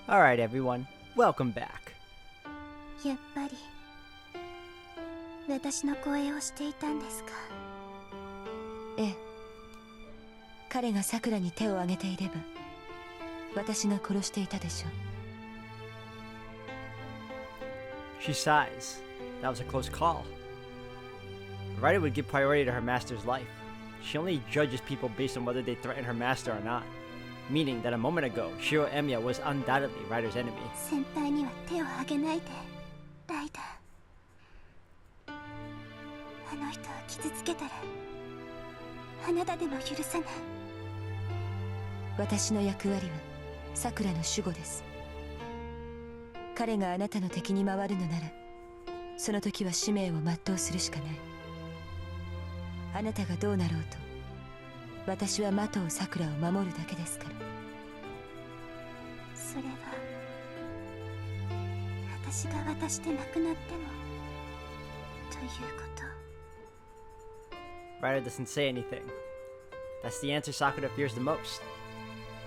Alright everyone, welcome back. やっぱり私の声をしていたんですか。ええ。彼がさくらに手を挙げていれば私が殺していたでしょう。 She sighs. That was a close call. The writer would give priority to her master's life. She only judges people based on whether they threaten her master or not. Meaning that a moment ago, Shiro Emiya was undoubtedly Ryder's enemy. 先輩には手を挙げないで、ライダー。あの人を傷つけたらあなたでも許さない。私の役割はさくらの守護です。彼があなたの敵に回るのならその時は使命を全うするしかない。あなたがどうなろうと私は的尾さくらを守るだけですから。それは私が渡してなくなってもということ。 Ryder doesn't say anything. That's the answer Sakura fears the most.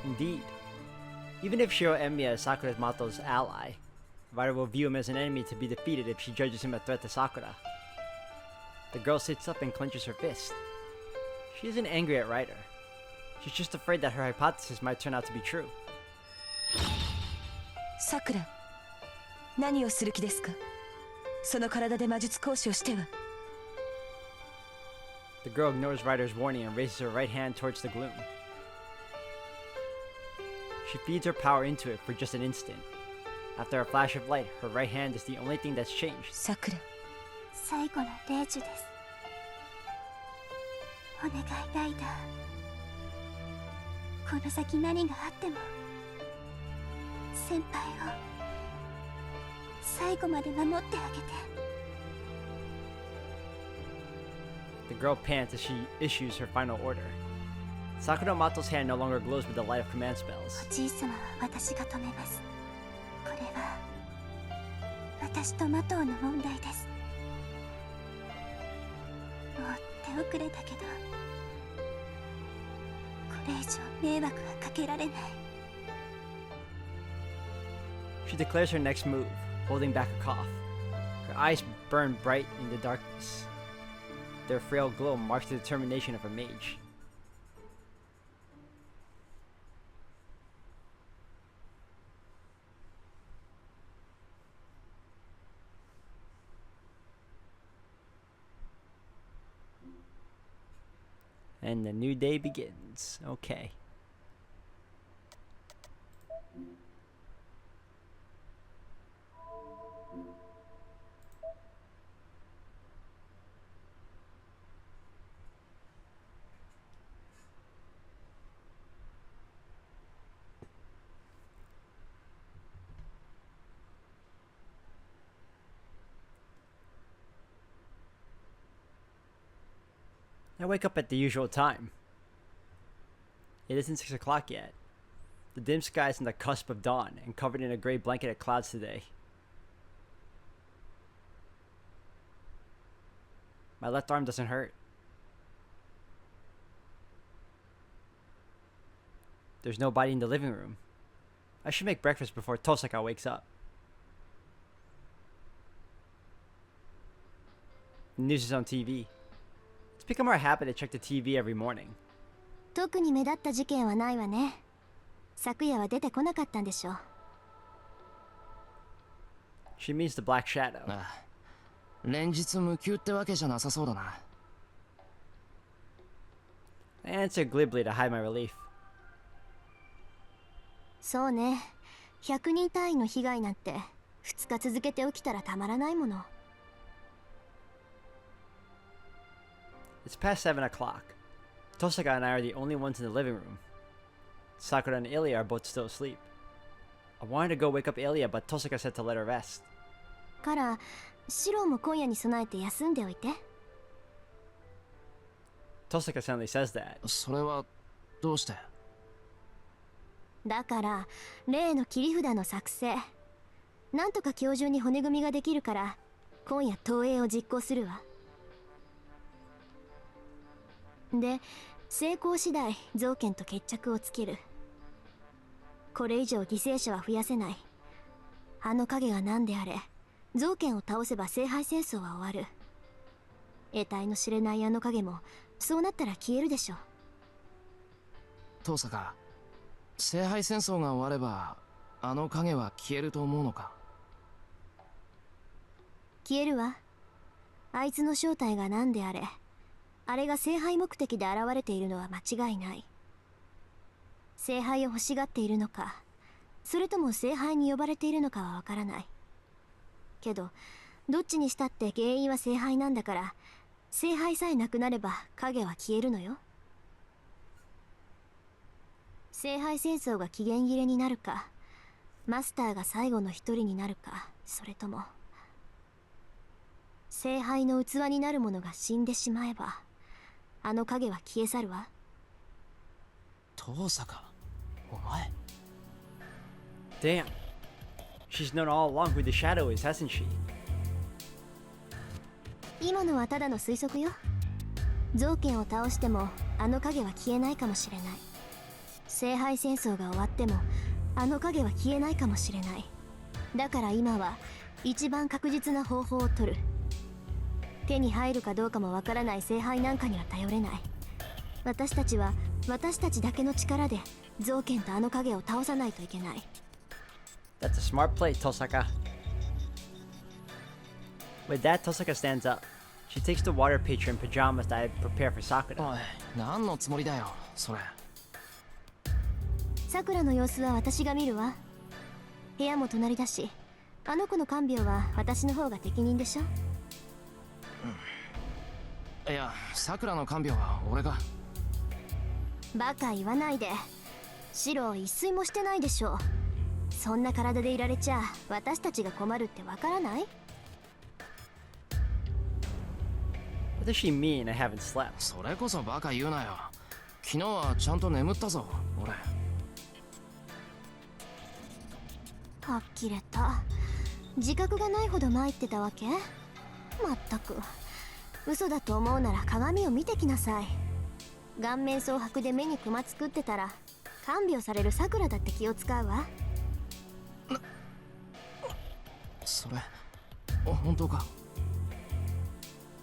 Indeed. Even if Shiro Emiya is Sakura's Mato's ally, Ryder will view him as an enemy to be defeated if she judges him a threat to Sakura. The girl sits up and clenches her fist. She isn't angry at Ryder. She's just afraid that her hypothesis might turn out to be true. さくら、何をする気ですか。その体で魔術講師をしては。 The girl ignores Ryder's warning and raises her right hand towards the gloom. She feeds her power into it for just an instant. After a flash of light, her right hand is the only thing that's changed. さくら、最後の霊樹です。お願いライダー。この先何があっても先輩を最後まで守ってあげて。 The girl pants as she issues her final order. Sakura Mato's hand no longer glows with the light of command spells. おじい様は私が止めます。これは私とマトウの問題です。もう手遅れだけどこれ以上迷惑はかけられない。 She declares her next move, holding back a cough. Her eyes burn bright in the darkness. Their frail glow marks the determination of her mage. And the new day begins. Okay. I wake up at the usual time. It isn't 6 o'clock yet. The dim sky is on the cusp of dawn and covered in a gray blanket of clouds today. My left arm doesn't hurt. There's nobody in the living room. I should make breakfast before Tosaka wakes up. The news is on TV. It's become our habit to check the TV every morning. 特に目立った事件はないわね。昨夜は出てこなかったんでしょう。 She means the Black Shadow. ああ、連日無休ってわけじゃなさそうだな。I answer glibly to hide my relief. そうね。100人単位の被害なんて2日続けて起きたらたまらないもの。 It's past 7 o'clock. Tosaka and I are the only ones in the living room. Sakura and Ilya are both still asleep. I wanted to go wake up Ilya, but Tosaka said to let her rest. からシロも今夜に備えて休んでおいて。 Tosaka suddenly says that. それはどうして？だから例の切り札の作成なんとか今日中に骨組みができるから今夜投影を実行するわ。で成功次第造剣と決着をつける。これ以上犠牲者は増やせない。あの影が何であれ、造剣を倒せば聖杯戦争は終わる。得体の知れないあの影もそうなったら消えるでしょ。遠坂、聖杯戦争が終わればあの影は消えると思うのか？消えるわ。あいつの正体が何であれ、あれが聖杯目的で現れているのは間違いない。聖杯を欲しがっているのか、それとも聖杯に呼ばれているのかはわからない。けどどっちにしたって原因は聖杯なんだから、聖杯さえなくなれば影は消えるのよ。聖杯戦争が期限切れになるか、マスターが最後の一人になるか、それとも聖杯の器になる者が死んでしまえば、あの影は消え去るわ。遠坂、お前。Damn. She's known all along who the Shadow is, hasn't she? 今のはただの推測よ。造剣を倒してもあの影は消えないかもしれない。聖杯戦争が終わってもあの影は消えないかもしれない。だから今は一番確実な方法を取る。手に入るかどうかもわからない聖杯なんかには頼れない。私たちは私たちだけの力で造剣とあの影を倒さないといけない。That's a smart play, Tosaka. With that, Tosaka stands up. She takes the water pitcher and pajamas that I had prepared for Sakura. おい、何のつもりだよ、それ。さくらの様子は私が見るわ。部屋も隣だし、あの子の看病は私の方が適任でしょ。いや、さくらの看病は俺が。バカ言わないで。シロ一睡もしてないでしょ。そんな体でいられちゃ私たちが困るってわからない？ What does she mean I haven't slept? それこそバカ言うなよ。昨日はちゃんと眠ったぞ、俺。呆れた。自覚がないほど参ってたわけ？まったく。嘘だと思うなら鏡を見てきなさい。顔面蒼白で目にクマ作ってたら看病されるさくらだって気を使うわ。それ、本当か？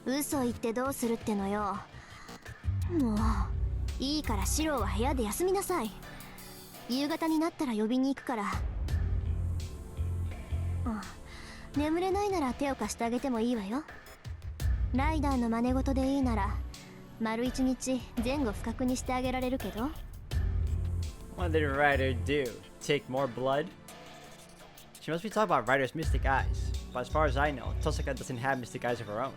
嘘言ってどうするってのよ。もういいからシローは部屋で休みなさい。夕方になったら呼びに行くから。眠れないなら手を貸してあげてもいいわよ。ライダーの真似事でいいなら丸一日前後不覚にしてあげられるけど。 What did Ryder do? Take more blood? She must be talking about Ryder's mystic eyes, but as far as I know, Tosaka doesn't have mystic eyes of her own.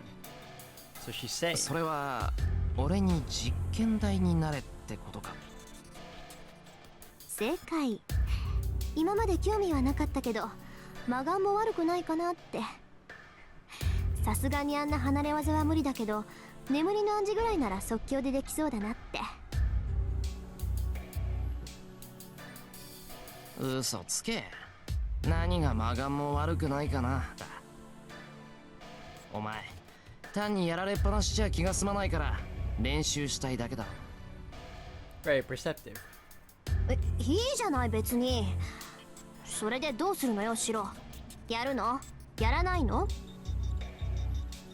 So she's saying... それは俺に実験台になれってことか？正解。今まで興味はなかったけど魔眼も悪くないかなって。さすがにあんな離れ技は無理だけど眠りの暗示ぐらいなら即興でできそうだなって。嘘つけ。何が魔眼も悪くないかな。お前単にやられっぱなしじゃ気が済まないから練習したいだけだろ。 Very perceptive. いいじゃない別に。それでどうするのよシロ。やるの？やらないの？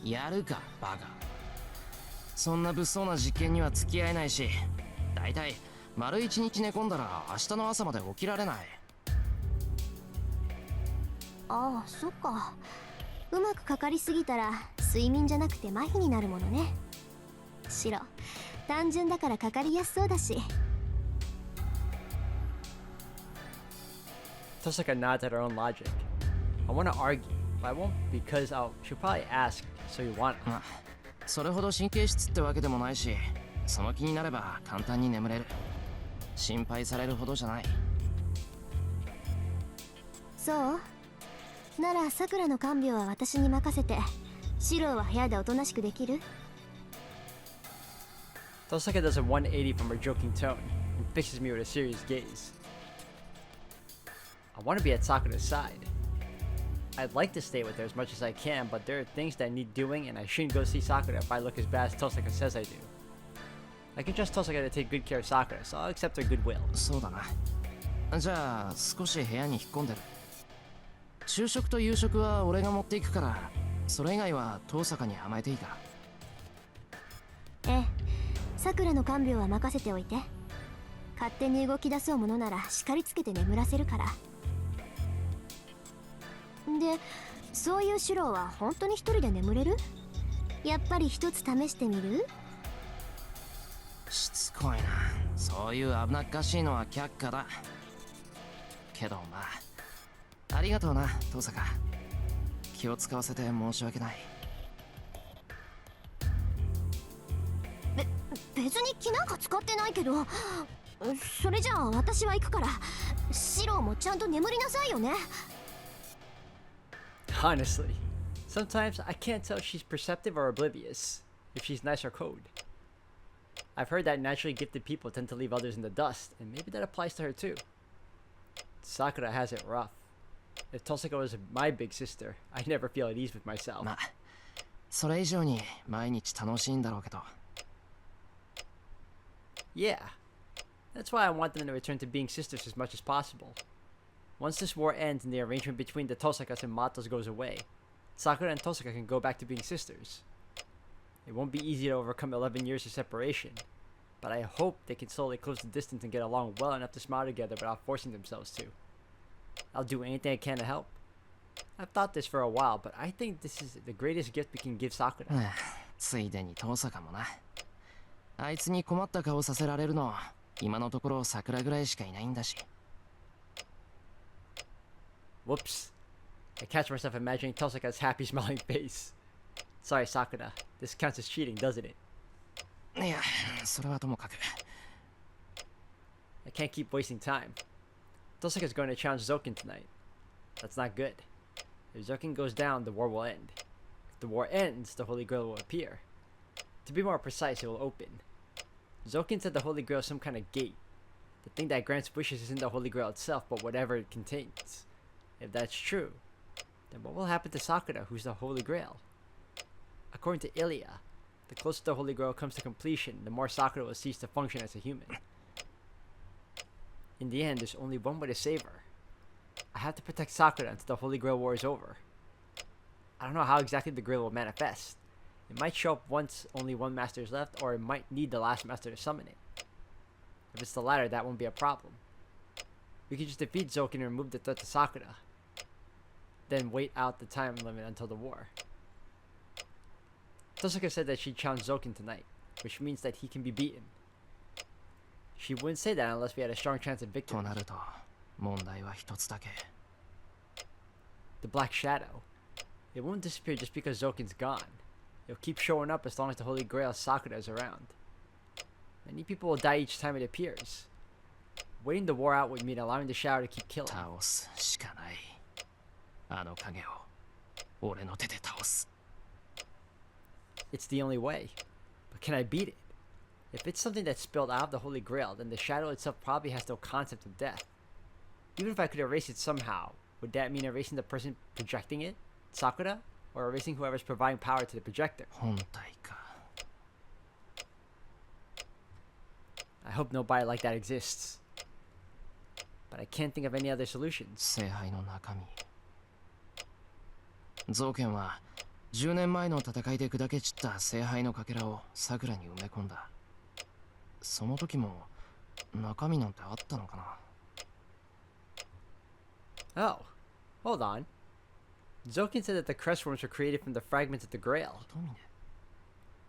やるかバカ。そんな物騒な実験には付き合えないし、だいたい丸一日寝込んだら明日の朝まで起きられない。ああ、そっか。うまくかかりすぎたら睡眠じゃなくて麻痺になるものね。シロ、単純だからかかりやすそうだし。Tosaka nods at her own logic. I want to argue, but I won't because she'll probably ask, so you want to. まあ、それほど神経質ってわけでもないし、その気になれば簡単に眠れる。心配されるほどじゃない。そうならさくらの看病は私に任せて、シロは部屋でおとなしくできる？ Tosaka does a 180 from her joking tone and fixes me with a serious gaze. I want to be at Sakura's side. I'd like to stay with her as much as I can, but there are things that need doing and I shouldn't go see Sakura if I look as bad as Tosaka says I do. I can trust Tosaka to take good care of Sakura, so I'll accept her goodwill. そうだな。じゃあ少し部屋に引っ込んでる。昼食と夕食は俺が持っていくから、それ以外は遠坂に甘えていいか。ええ、さくらの看病は任せておいて。勝手に動き出そうものなら叱りつけて眠らせるから。で、そういうシュローは本当に一人で眠れる？やっぱり一つ試してみる？しつこいな。そういう危なっかしいのは却下だ。けどまあ、ありがとうな遠坂。気を使わせて申し訳ない。別に気なんか使ってないけど。それじゃあ私は行くから、シローもちゃんと眠りなさいよね。Honestly, sometimes I can't tell if she's perceptive or oblivious, if she's nice or cold. I've heard that naturally gifted people tend to leave others in the dust, and maybe that applies to her too. Sakura has it rough. If Tosaka was my big sister, I'd never feel at ease with myself. まあ、それ以上に毎日楽しいんだろうけど。Yeah, that's why I want them to return to being sisters as much as possible. Once this war ends and the arrangement between the Tosakas and Matos goes away, Sakura and Tosaka can go back to being sisters. It won't be easy to overcome 11 years of separation, but I hope they can slowly close the distance and get along well enough to smile together without forcing themselves to. I'll do anything I can to help. I've thought this for a while, but I think this is the greatest gift we can give Sakura. ついでに遠坂もな。あいつに困った顔させられるの、今のところ桜ぐらいしかいないんだし。Whoops. I catch myself imagining Tosaka's happy smiling face. Sorry, Sakura. This counts as cheating, doesn't it? いや、それはともかく。I can't keep wasting time. Tosaka's going to challenge Zoken tonight. That's not good. If Zoken goes down, the war will end. If the war ends, the Holy Grail will appear. To be more precise, it will open. Zoken said the Holy Grail is some kind of gate. The thing that grants wishes isn't the Holy Grail itself, but whatever it contains. If that's true, then what will happen to Sakura, who's the Holy Grail? According to Ilya, the closer the Holy Grail comes to completion, the more Sakura will cease to function as a human. In the end, there's only one way to save her. I have to protect Sakura until the Holy Grail War is over. I don't know how exactly the Grail will manifest. It might show up once only one master is left, or it might need the last master to summon it. If it's the latter, that won't be a problem. We could just defeat Zoken and remove the threat to Sakura. Then wait out the time limit until the war. Tosaka said that she'd challenge Zoken tonight, which means that he can be beaten. She wouldn't say that unless we had a strong chance of victory. となると、問題は一つだけ。The Black Shadow. It won't disappear just because Zoken's gone. It'll keep showing up as long as the Holy Grail Sakura is around. Many people will die each time it appears. Waiting the war out would mean allowing the shadow to keep killing. 倒すしかない。あの影を俺の手で倒す。It's the only way. But can I beat it? If it's something that's spilled out of the Holy Grail, then the shadow itself probably has no concept of death. Even if I could erase it somehow, would that mean erasing the person projecting it, Sakura, or erasing whoever's providing power to the projector? 本体か。I hope nobody like that exists. But I can't think of any other solutions. 聖杯の中身。ゾウケンは10年前の戦いで砕け散った聖杯のかけらを桜に埋め込んだ。その時も中身なんてあったのかな。 Oh, hold on. Zoken said that the crestworms were created from the fragments of the Grail. トミネ、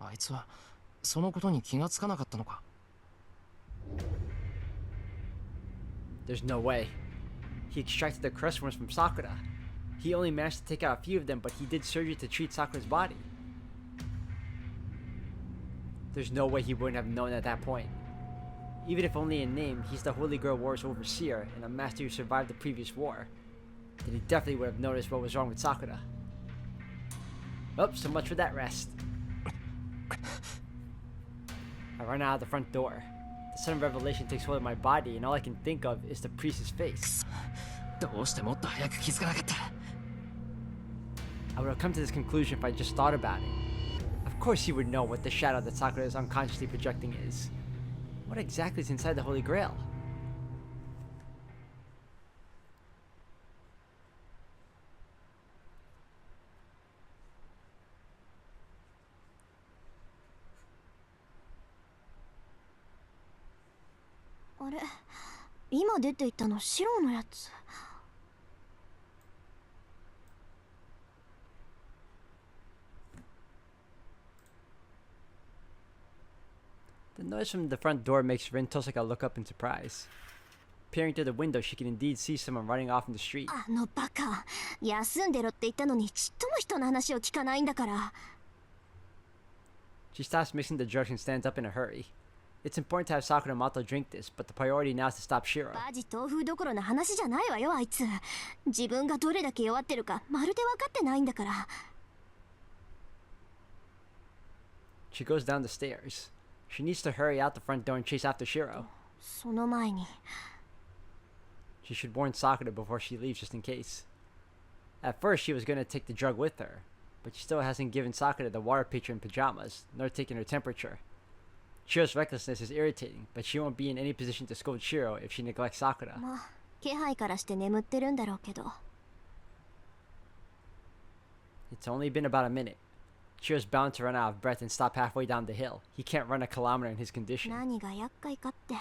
あいつはそのことに気がつかなかったのか。There's no way. He extracted the crestworms from Sakura. He only managed to take out a few of them, but he did surgery to treat Sakura's body. There's no way he wouldn't have known at that point. Even if only in name, he's the Holy Grail War's overseer and a master who survived the previous war. Then he definitely would have noticed what was wrong with Sakura. Oh, so much for that rest. I run out of the front door. The sudden revelation takes hold of my body, and all I can think of is the priest's face. どうしてもっと早く気づかなかった。I would have come to this conclusion if I just thought about it. Of course he would know what the shadow that Sakura is unconsciously projecting is. What exactly is inside the Holy Grail? あれ、今出て行ったの白のやつ。 The noise from the front door makes Rin Tosaka look up in surprise. Peering through the window, she can indeed see someone running off in the street. あのバカ、休んでろって言ったのにちっとも人の話を聞かないんだから。 She stops mixing the drugs and stands up in a hurry. It's important to have Sakura and Mato drink this, but the priority now is to stop Shiro. バジ豆腐どころの話じゃないわよ、あいつ。自分がどれだけ弱ってるかまるで分かってないんだから。 She goes down the stairs. She needs to hurry out the front door and chase after Shiro. その前に She should warn Sakura before she leaves just in case. At first, she was going to take the drug with her, but she still hasn't given Sakura the water pitcher in pajamas, nor taken her temperature. Shiro's recklessness is irritating, but she won't be in any position to scold Shiro if she neglects Sakura. まあ気配からして眠ってるんだろうけど。 It's only been about a minute. Shiro's bound to run out of breath and stop halfway down the hill. He can't run a kilometer in his condition. 何が厄介かって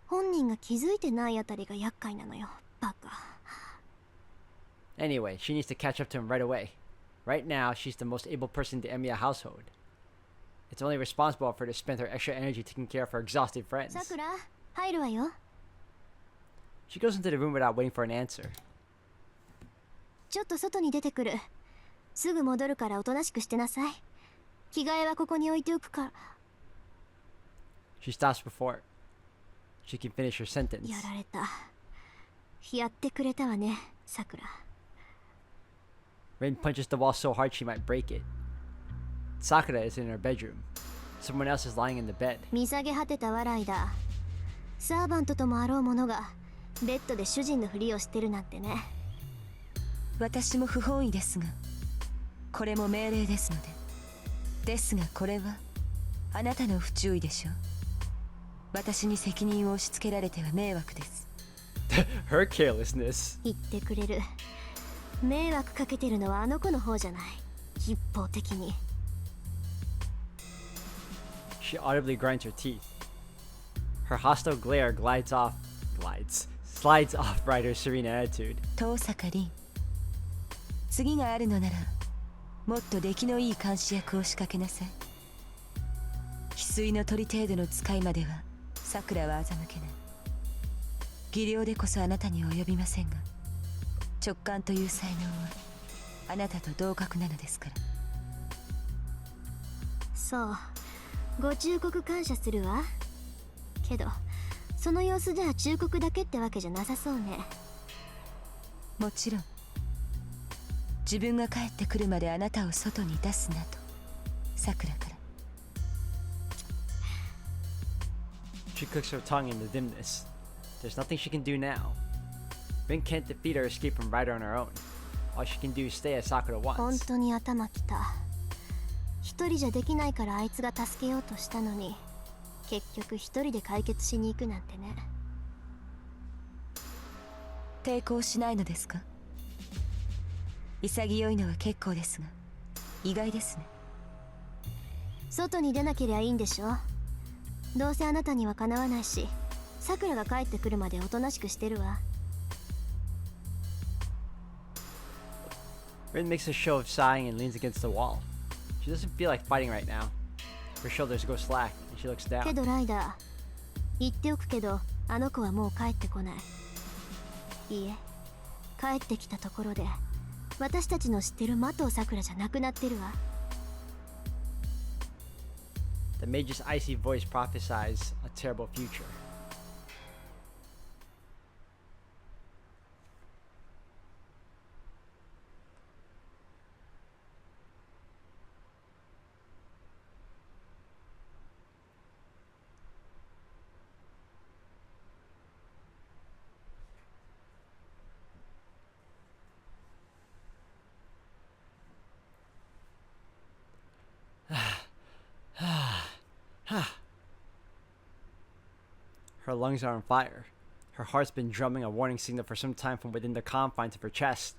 本人が気づいてないあたりが厄介なのよ、バカ。 Anyway, she needs to catch up to him right away. Right now, she's the most able person in the Emiya household. It's only responsible for her to spend her extra energy taking care of her exhausted friends. さくら、入るわよ。 She goes into the room without waiting for an answer. ちょっと外に出てくる。すぐ戻るからおとなしくしてなさい。着替えはここに置いておくから。 She stops before she can finish her sentence. やられた。やってくれたわね、さくら。 Rin punches the wall so hard she might break it. Sakura is in her bedroom. Someone else is lying in the bed. 見下げ果てた笑いだ。サーバントともあろうものがベッドで主人のふりをしてるなんてね。私も不本意ですが、これも命令ですので。ですがこれはあなたの不注意でしょう。私に責任を押し付けられては迷惑です。Her carelessness. 言ってくれる。迷惑かけてるのはあの子の方じゃない。一方的に。 She audibly grinds her teeth. Her hostile glare slides off Ryder's serene attitude. 遠坂凛、次があるのならもっと出来のいい監視役を仕掛けなさい。翡翠の鳥程度の使いまでは桜は欺けない。技量でこそあなたには及びませんが、直感という才能はあなたと同格なのですから。そう、ご忠告感謝するわ。けどその様子では忠告だけってわけじゃなさそうね。もちろん自分が帰ってくるまであなたを外に出すなと桜から。 She clicks her tongue in the dimness. There's nothing she can do now. Rin can't defeat or escape from Ryder on her own. All she can do is stay as Sakura 本 wants. 当に頭きた。一人じゃできないからあいつが助けようとしたのに、結局一人で解決しに行くなんてね。抵抗しないのですか。潔いのは結構ですが意外ですね。外に出なけりゃいいんでしょ。どうせあなたにはかなわないし、さくらが帰ってくるまでおとなしくしてるわ。 Rin makes a show of sighing and leans against the wall. She doesn't feel like fighting right now. Her shoulders go slack and she looks け down. どライダー、言っておくけどあの子はもう帰ってこない。いいえ、帰ってきたところで私たちの知ってる麻藤さくらじゃなくなってるわ。 The mage's icy voice prophesies a terrible future. Her lungs are on fire. Her heart's been drumming a warning signal for some time from within the confines of her chest.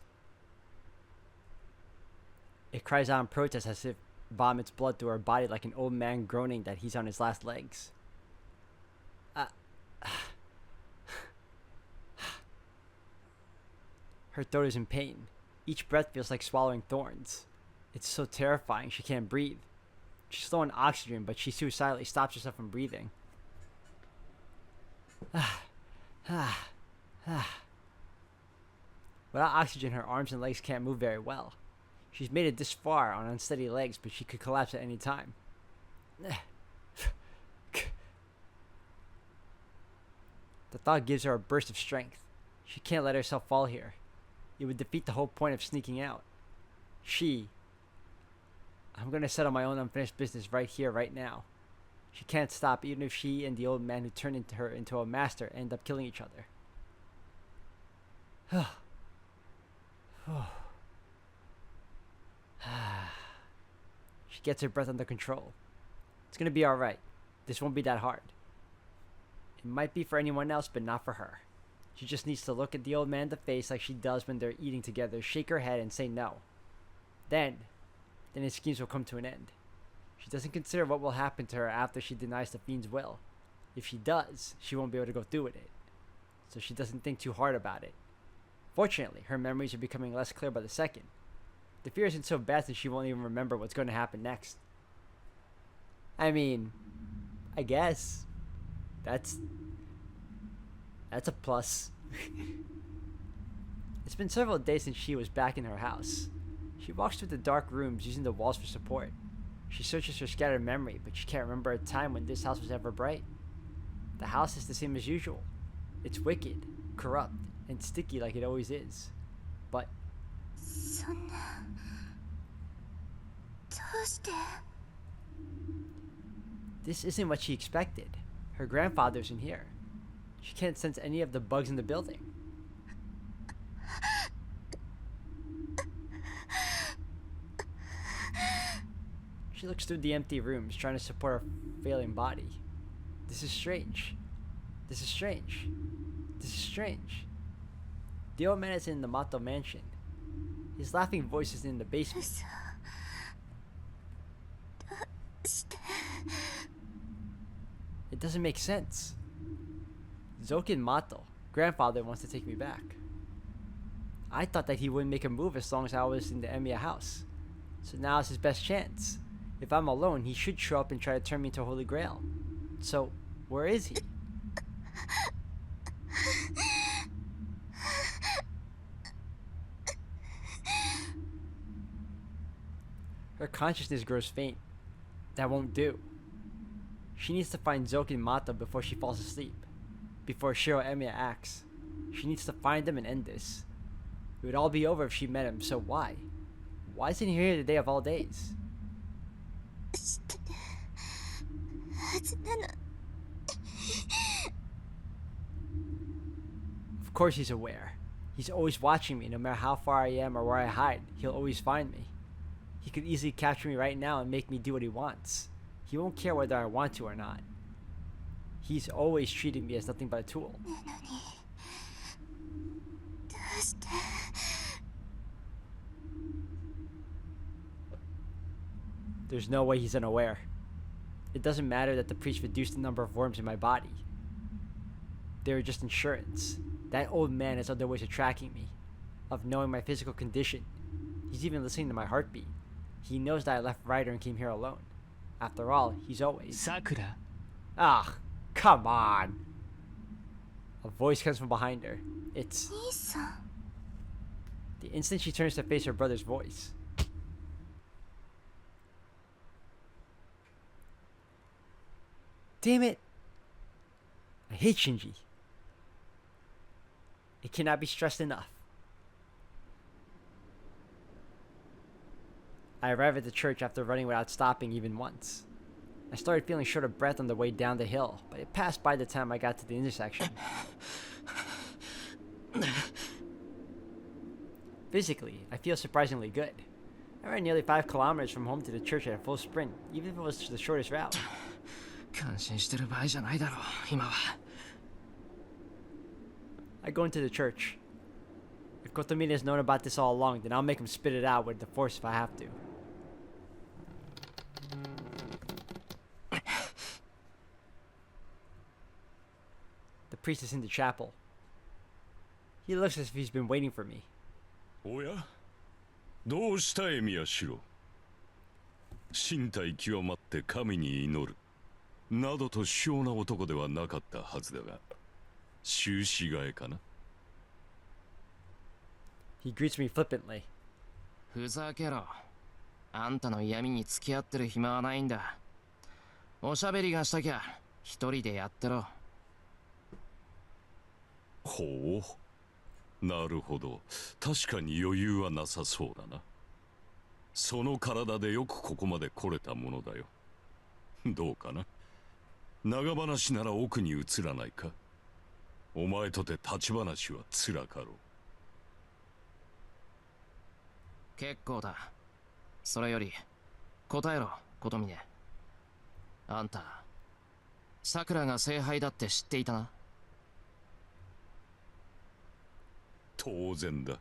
It cries out in protest as if it vomits blood through her body like an old man groaning that he's on his last legs. Her throat is in pain. Each breath feels like swallowing thorns. It's so terrifying she can't breathe. She's low on oxygen, but she suicidally stops herself from breathing. Without oxygen, her arms and legs can't move very well. She's made it this far on unsteady legs, but she could collapse at any time. The thought gives her a burst of strength. She can't let herself fall here. It would defeat the whole point of sneaking out. I'm gonna settle my own unfinished business right here, right now. She can't stop, even if she and the old man who turned her into a master end up killing each other. She gets her breath under control. It's gonna be alright. This won't be that hard. It might be for anyone else, but not for her. She just needs to look at the old man in the face like she does when they're eating together, shake her head, and say no. Then his schemes will come to an end. She doesn't consider what will happen to her after she denies the fiend's will. If she does, she won't be able to go through with it. So she doesn't think too hard about it. Fortunately, her memories are becoming less clear by the second. The fear isn't so bad that she won't even remember what's going to happen next. I mean, I guess that's a plus. It's been several days since she was back in her house. She walks through the dark rooms using the walls for support. She searches her scattered memory, but she can't remember a time when this house was ever bright. The house is the same as usual. It's wicked, corrupt, and sticky like it always is. But そんなどうして this isn't what she expected. Her grandfather's in here. She can't sense any of the bugs in the building. She looks through the empty rooms, trying to support her failing body. This is strange. This is strange. This is strange. The old man is in the Mato mansion. His laughing voice is in the basement. 嘘どうして It doesn't make sense. Zokin Mato, grandfather, wants to take me back. I thought that he wouldn't make a move as long as I was in the Emiya house. So now is his best chance. If I'm alone, he should show up and try to turn me into a Holy Grail. So, where is he? Her consciousness grows faint. That won't do. She needs to find Zokin Mato before she falls asleep. Before Shiro Emiya acts. She needs to find him and end this. It would all be over if she met him, so why? Why isn't he here the day of all days? 知ってるはずなの Of course he's aware. He's always watching me, no matter how far I am or where I hide. He'll always find me. He could easily capture me right now and make me do what he wants. He won't care whether I want to or not. He's always treating me as nothing but a tool. なのにどうして There's no way he's unaware. It doesn't matter that the priest reduced the number of worms in my body. They were just insurance. That old man has other ways of tracking me, of knowing my physical condition. He's even listening to my heartbeat. He knows that I left Ryder and came here alone. After all, he's always... Sakura. Ah, come on. A voice comes from behind her. It's... 兄さん The instant she turns to face her brother's voice. Damn it! I hate Shinji. It cannot be stressed enough. I arrived at the church after running without stopping even once. I started feeling short of breath on the way down the hill, but it passed by the time I got to the intersection. Physically, I feel surprisingly good. I ran nearly 5 kilometers from home to the church at a full sprint, even if it was the shortest route. 感心してる場合じゃないだろう今は I go into the church. If Kotomine has known about this all along, then I'll make him spit it out with the force if I have to. The priest is in the chapel. He looks as if he's been waiting for me. おや、どうしたエミヤシロ。身体極まって神に祈るなどと卑怯な男ではなかったはずだが、終始替えかな。 He greets me flippantly. ふざけろ。あんたの闇に付き合ってる暇はないんだ。おしゃべりがしたきゃ一人でやってろ。ほう、なるほど。確かに余裕はなさそうだな。その体でよくここまで来れたものだよ。どうかな。長話なら奥に移らないか。お前とて立ち話はつらかろう。結構だ。それより答えろ、琴峰。あんたさくらが聖杯だって知っていたな。当然だ。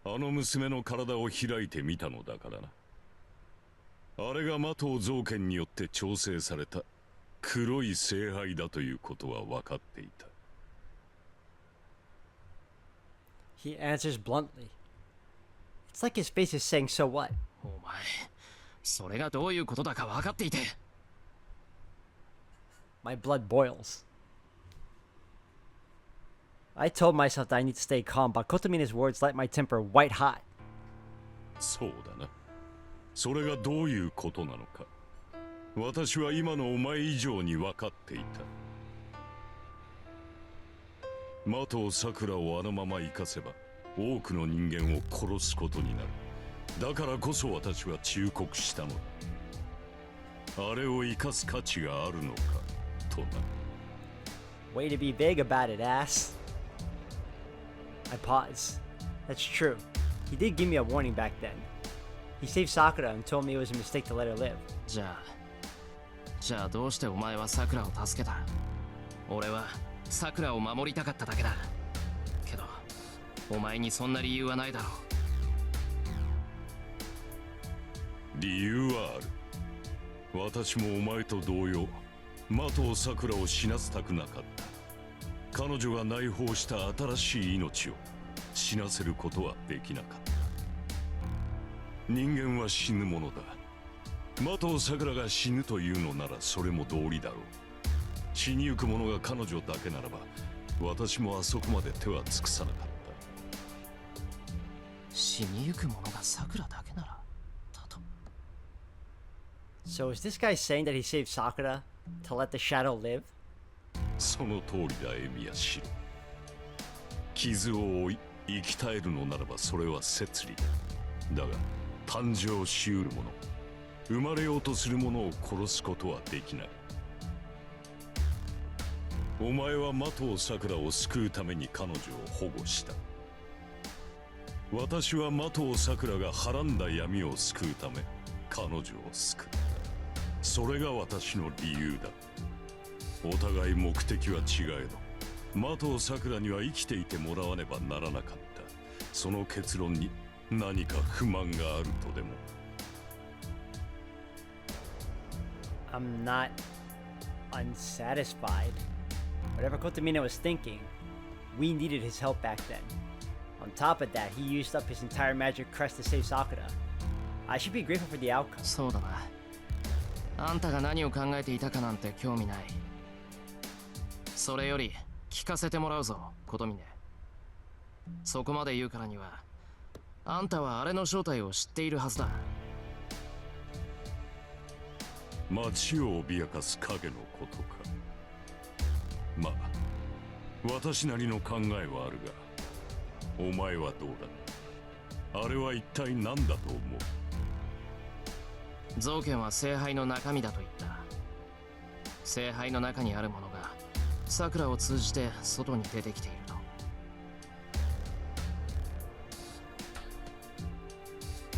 あの娘の体を開いてみたのだからな。あれが魔頭造剣によって調整された黒い聖杯だということは分かっていた。 He answers bluntly. It's like his face is saying, so what? お前それがどういうことだか分かっていて。My blood boils. I told myself that I need to stay calm, but Kotomina's words light my temper white hot. そうだな。それがどういうことなのか、私は今のお前以上に分かっていた。魔頭さくらをあのまま生かせば多くの人間を殺すことになる。だからこそ私は忠告したのだ。あれを生かす価値があるのかとな。 Way to be vague about it, ass. I pause. That's true. He did give me a warning back then. He saved Sakura and told me it was a mistake to let her live. じゃあどうしてお前はさくらを助けた。俺はさくらを守りたかっただけだ。けどお前にそんな理由はないだろう。理由はある。私もお前と同様、魔頭さくらを死なせたくなかった。彼女が内包した新しい命を死なせることはできなかった。人間は死ぬものだ。魔頭さくらが死ぬというのならそれも道理だろう。死にゆく者が彼女だけならば、私もあそこまで手は尽くさなかった。死にゆく者がさくらだけならだと。 So is this guy saying that he saved Sakura to let the shadow live? その通りだ、エミヤシロ。傷を負い生き絶えるのならばそれは摂理だ。だが誕生しうる者、生まれようとする者を殺すことはできない。お前は魔頭さくらを救うために彼女を保護した。私は魔頭さくらがはらんだ闇を救うため彼女を救う。それが私の理由だ。お互い目的は違えど、魔頭さくらには生きていてもらわねばならなかった。その結論に何か不満があるとでも。 I'm not unsatisfied. Whatever Kotomina was thinking, we needed his help back then. On top of that, he used up his entire magic crest to save Sakura. I should be grateful for the outcome. そうだな。あんたが何を考えていたかなんて興味ない。それより聞かせてもらうぞ、琴峰。そこまで言うからにはあんたはあれの正体を知っているはずだ。街を脅かす影のことか。まあ私なりの考えはあるが、お前はどうだ。あれは一体何だと思う。造剣は聖杯の中身だと言った。聖杯の中にあるものがさくらを通じて外に出てきていると。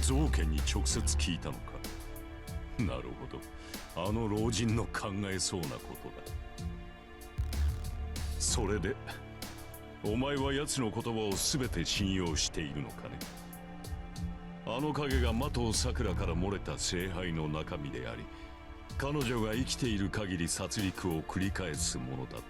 造剣に直接聞いたのか。なるほど、あの老人の考えそうなことだ。それでお前は奴の言葉を全て信用しているのかね。あの影が魔頭さくらから漏れた聖杯の中身であり、彼女が生きている限り殺戮を繰り返すものだと。